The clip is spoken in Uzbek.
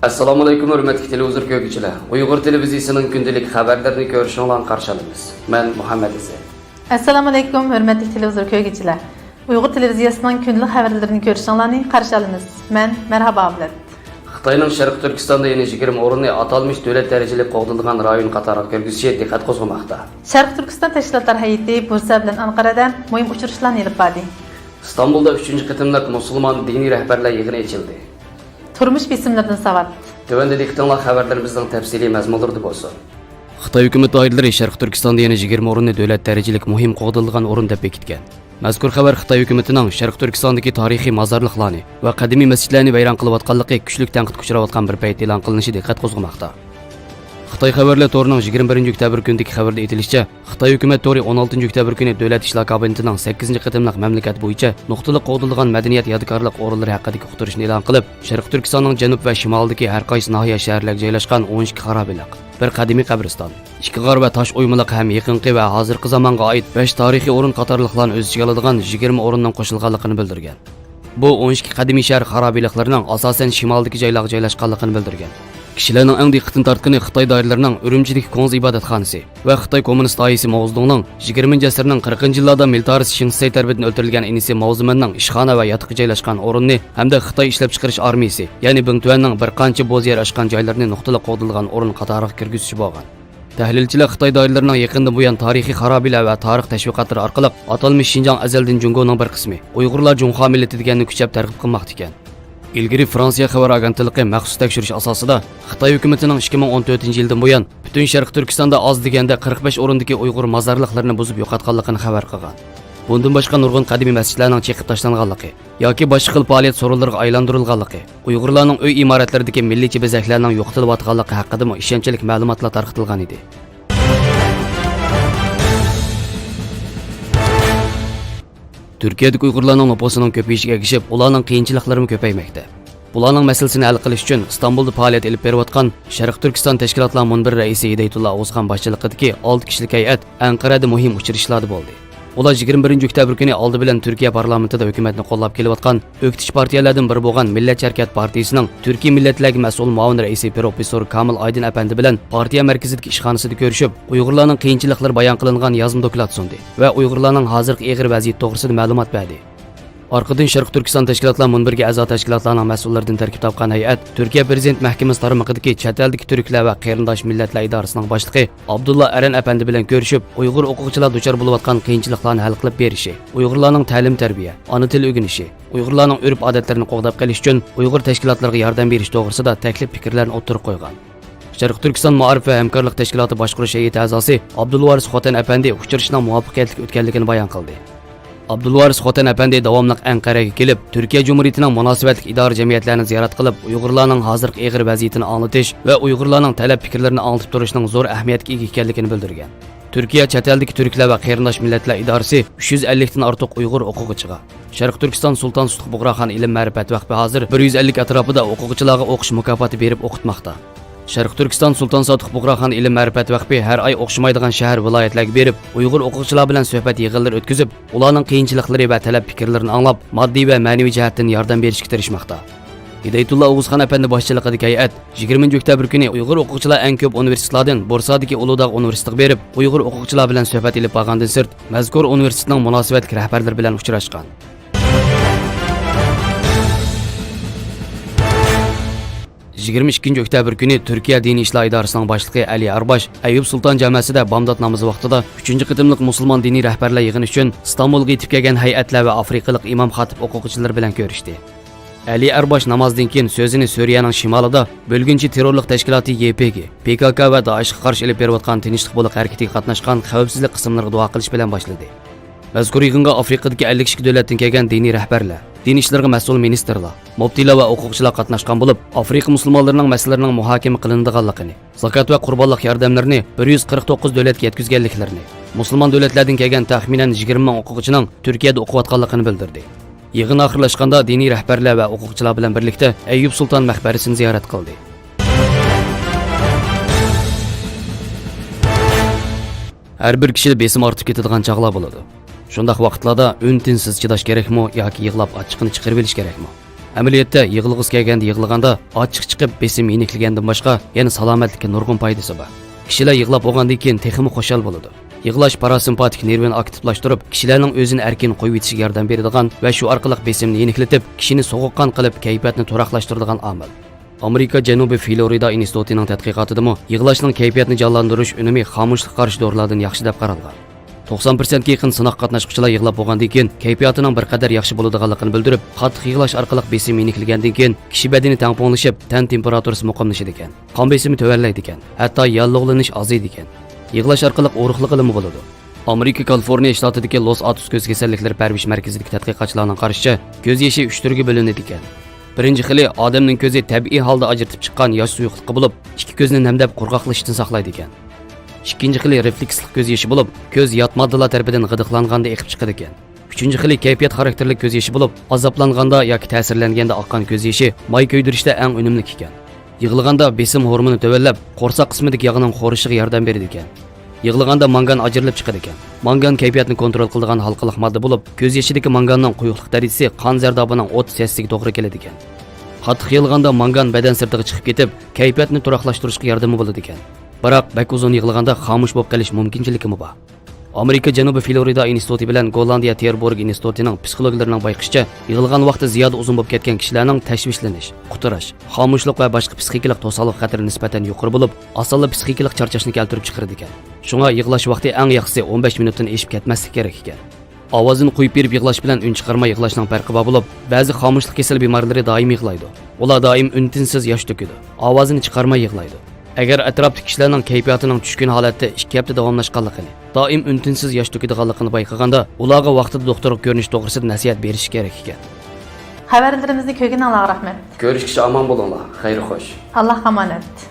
Assalomu alaykum hurmatli televizor ko'ruvchilar. Uyg'ur televiziyasining kundalik xabarlarini ko'rishinglarni qarshi olamiz. Men Muhammad Izzat. Assalomu alaykum hurmatli televizor ko'ruvchilar. Uyg'ur televiziyasining kundalik xabarlarini ko'rishinglarni qarshi olamiz. Men Marhaba Ablat. Xitoyning Sharq Turkistonda yana 20 o'rinni atalmış davlat darajali qo'g'dilgan rayon qatoriga kirgizishi diqqat qo'zg'amoqda. Sharq Turkiston tashkilotlar hay'ati Bursa bilan Anqarada muhim uchrashuvlarni olib bordi. İstanbulda 3-chi qitimliq musulmon diniy rahbarlar yig'ini ochildi. Turmush besimlaridan savat. Tövəndə diqqətinizə xəbərlərimizin təfsili məzmunları bolsun. Xitoy hökumət dairələri Sharq Turkistonda yana 20 o'rinni davlat darajalik muhim qo'g'dilgan o'rin deb bekitgan. Mazkur xabar Xitoy hukumatining Sharq Turkistondagi tarixiy mozorliqlarni va qadimiy masjidlarni vayron qilayotganligi kuchli tanqidga uchrayotgan bir payt e'lon qilinishi diqqat qo'zg'amoqda. Xitoy xabarlar torining 21 oktyabr kunidagi xabarda aytilishicha, Xitoy hukumat tori 16 oktyabr kuni davlat ishlar kabinetining 8-qitimliq mamlakat bo'yicha nuqtali qo'g'dilgan madaniyat yodgorlik o'rinlari haqidagi uqtirishni e'lon qilib, Sharq Turkistonning janub va shimolidagi har qaysi nahiya shaharlarga joylashgan 12 xarobalar, bir qadimiy qabriston, 2 g'or va tosh o'ymiliq ham yaqinqi va hozirgi zamonga oid 5 tarixiy o'rin qatorliqlarni o'z ichiga oladigan 20 o'rinning qo'shilganligini bildirgan. Bu 12 qadimiy shahar xarobalarining asosan shimoldagi joylarga joylashganligini bildirgan. Kishilarning eng diqqatini tortgani Xitoy doiralarining Urumchidagi Konz ibodatxonasi va Xitoy kommunist doirasi Mavzudongning 20-asrning 40-yillarda Miltaris Shinsey tarafidan o'ldirilgan inisi Mavzumanning ishxona va yotiqi joylashgan o'rinni hamda Xitoy ishlab chiqarish armiyasi, ya'ni Bingtuanning bir qancha bo'z yer ochgan joylarini nuqtali qo'dilgan o'rin qatoriga kirgizishi bo'lgan. Tahlilchilar Xitoy doiralarining yaqinda buyon tarixiy xarobalar va tarix tashviqotlari orqali atalmish Xinjiang azaldan Jungoning bir qismi, Uyg'urlar Junxo millati deganini kuchab targ'ib qilmoqda ekan. İlgari Fransiya xabar agentligi maxsus tekshirish asosida Xitoy hukumatining 2014-yildan buyon butun Sharq Turkistonda oz deganda 45 o'rindagi Uyg'ur mozorliqlarini buzib yo'qotganligini xabar qilgan. Bundan boshqa nurg'un qadimiy masjidlarning chekib tashlanganligi yoki boshqa xil faoliyat so'rovlariga aylantirilganligi, Uyg'urlarning uy imoratlaridagi milliy bezaklarning yo'qotilayotganligi haqida ishonchli ma'lumotlar tarqatilgan edi. Türkiye'deki Uyg'urlarning nüfusining ko'payishiga ergishib, ularning qiyinchiliklari ko'paymoqda. Bularning masalasini hal qilish uchun Istanbulda faoliyat olib berayotgan Sharq Turkiston tashkilotlar munbir raisi Hidayatullah O'zxon boshchiligidagi 6 kishilik hay'at Anqarada muhim uchrashuvlar bo'ldi. Ular 21 oktyabr kuni oldi bilan Turkiya parlamentida hukumatni qo'llab kelayotgan o'qitish partiyalardan biri bo'lgan Millat Harkat partiyasining Turkiy millatlarga mas'ul muavin raisi professor Kamil Aydin apandi bilan partiya markazidagi ishxonasida ko'rishib, Uyg'urlarning qiyinchiliklari bayon qilingan yozma doklad sundi va Uyg'urlarning hozirgi og'ir vaziyat to'g'risida ma'lumot berdi. Arqadan Sharq Turkiston tashkilotlar munbirga a'zo tashkilotlarning mas'ullaridan tarkib topgan hay'at Turkiya prezident mahkamasi tarmog'idagi chet eldagi turklar va qarindosh millatlar idorasining boshlig'i Abdulla Aran apandi bilan ko'rishib, Uyg'ur o'quvchilar duchor bo'layotgan qiyinchiliklarni hal qilib berishi, Uyg'urlarning ta'lim tarbiya, ona til o'rganishi, Uyg'urlarning urf-odatlarini qo'g'dab qilish uchun Uyg'ur tashkilotlariga yordam berish to'g'risida taklif fikrlarni o'ttirib qo'ygan. Sharq Turkiston Ma'arif va hamkorlik tashkiloti boshqarish hay'ati a'zosi Abdulvaris Xotan apandi uchrashuvning muvaffaqiyatli o'tganligini bayon qildi. Abdulvaris Xotan apandi davomli Anqaraga kelib, Turkiya Cumhuriyatining munosabatli idora jamiyatlarini ziyorat qilib, Uyg'urlarning hozirgi og'ir vaziyatini anglatish va Uyg'urlarning talab fikrlarini anglitib turishning zo'r ahamiyatga ega ekanligini bildirgan. Turkiya chet eldagi turklar va qarindosh millatlar idorasi 350 dan ortiq Uyg'ur o'quvchiga Sharq Turkiston Sulton Sutq Bug'roxon ilm ma'rifat vaqti hozir 150 atrofida o'quvchilarga o'qish mukofoti berib o'qitmoqda. Sharq Turkiston Sulton Sutq Bug'roxon ilm ma'rifat vaqti har oy o'xshamaydigan shahar viloyatlarga berib, Uyg'ur o'quvchilar bilan suhbat yig'inlari o'tkazib, ularning qiyinchiliklari va talab fikrlarini anglab, moddiy va ma'naviy jihatdan yordam berishga tirishmoqda. Hidayatullah O'zxon apandi boshchiligidagi hay'at 20 oktyabr kuni Uyg'ur o'quvchilar eng ko'p universitetlardan Bursadagi Ulug'dog universitetiga berib, Uyg'ur o'quvchilar bilan suhbat olib borgandan sirt, mazkur universitetning munosabatli rahbarlari bilan uchrashgan. oktyabr kuni Turkiya diniy ishlar idorasining boshlig'i Ali Arbash Ayub Sulton jamoasida bomdod namozi vaqtida 3-qitimliq musulmon diniy rahbarlar yig'ini uchun Istanbulga yetib kelgan hay'atlar va afrikalik imom xatib o'quvchilar bilan ko'rishdi. Ali Arbash namozdan keyin so'zini Suriyaning shimolida bo'lgunchi terrorlik tashkiloti YPG, PKK va Daeshga qarshi olib berayotgan tinchlik bo'liq harakatiga qatnashgan xavfsizlik qismlariga duo qilish bilan boshladi. Mazkur yig'inga Afrikadagi 50 kishi davlatdan kelgan diniy rahbarlar, din ishlarga mas'ul ministrlar, muftiylar va o'quvchilar qatnashgan bo'lib, Afrika musulmonlarining masalalarining muhokama qilinadiganligini, zakat va qurbonlik yordamlarini 149 davlatga yetkazganliklarini, musulmon davlatlardan kelgan taxminan 20 ming o'quvchining Turkiyada o'qiyotganligini bildirdi. Yig'in oxirlashganda diniy rahbarlar va o'quvchilar bilan birlikda Ayub Sulton maqbarasini ziyorat qildi. Har bir kishi besim ortib ketadigan chog'lar bo'ladi. Shundaq vaqtlarda ün-tinsiz chidash kerakmi yoki yig'lab ochiqini chiqarib olish kerakmi? Amaliyotda yig'ilg'isi kelganda yig'ilganda, ochiq chiqib besim yenikligandan boshqa yana salomatlikka nurg'un foydasi bor. Kishilar yig'lab bo'lgandan keyin texmi xo'shal bo'ladi. Yig'lash parasimpatik nervini aktivlashtirib, kishilarning o'zini erkin qo'yib yetishiga yordam beradigan va shu orqali besimni yeniklatib, kishini sovuqqon qilib, kayfiyatni turaqlashtiradigan omil. Amerika Janubiy Florida institutining tadqiqotida yig'lashning kayfiyatni jonlantirish unumi xomushlik qarshi dorilardan yaxshi deb qaralgan. 90% ga yaqin sinoq qatnashuvchilar yig'lab bo'lgandan keyin kayfiyatining bir qadar yaxshi bo'ladiganligini bildirib, qattiq yig'lash orqali besim yenikilgandan keyin kishi badani tangponglashib, tan temperaturasi muqimlashadi ekan. Qon besimi tuvallaydi ekan, hatto yallig'lanish ozaydi ekan. Yig'lash orqali o'riqliqlimi bo'ladi. Amerika Kaliforniya shtatidagi Los Atos ko'z kasalliklari parvish markazidagi tadqiqotchilarning qarashicha, ko'z yoshi 3 turga bo'linadi ekan. Birinchi xili odamning ko'zi tabiiy holda ajratib chiqqan yosh suyuqliqi bo'lib, ikki ko'zni namdab qurg'oqlashdan saqlaydi ekan. Ikkinchi xili reflekslik ko'z yoshi bo'lib, ko'z yot moddalar tarafidan g'idiqlanganda eqib chiqadi ekan. Uchinchi xili kayfiyat xarakterli ko'z yoshi bo'lib, azoblanganda yoki ta'sirlanganda oqqan ko'z yoshi may ko'ydirishda eng unumli ekan. Yig'ilganda besim hormoni tövellab, qo'rsoq qismidagi yog'ning xo'rishiga yordam beradi ekan. Yig'ilganda mangan ajrilib chiqadi ekan. Mangan kayfiyatni kontrol qiladigan halqaliq modda bo'lib, ko'z yoshidagi manganning quyuqlik darajasi qon zardobining 30 sessiga to'g'ri keladi ekan. Qattiq yig'ilganda mangan badan sirtiga chiqib ketib, kayfiyatni turaqlashtirishga yordami bo'ladi ekan. Biroq bak uzun yig'ilganda xomush bo'lib qolish mumkinchiligi bor. Amerika Janubiy Florida instituti bilan Gollandiya Terborg institutining psixologlarning bayqishicha, yig'ilgan vaqti ziyoda uzun bo'lib ketgan kishilarning tashvishlanish, qutirash, xomushlik va boshqa psixikalik to'saliq xatari nisbatan yuqori bo'lib, asonli psixikalik charchashni keltirib chiqaradi ekan. Shunga yig'lash vaqti eng yaxshisi 15 minutdan eshib ketmaslik kerak ekan. Ovozini qo'yib berib yig'lash bilan un chiqarmay yig'lashning farqi bor bo'lib, ba'zi xomushlik kasal bemorlari doim yig'laydi. Ular doim untinsiz yosh to'kadi, ovozini chiqarmay yig'laydi. Agar atrofdagi kishilarning kayfiyatining tushkun holatda 2 hafta davomlashganligini, doim untinsiz yosh to'kadiganligini bayqaganda, ularga vaqtida doktorga ko'rinish to'g'risida nasihat berish kerak ekan. Xabarlarimizni ko'rganingizga rahmat. Ko'rishga omon bo'linglar. Xayr xo'sh. Alloh omonat.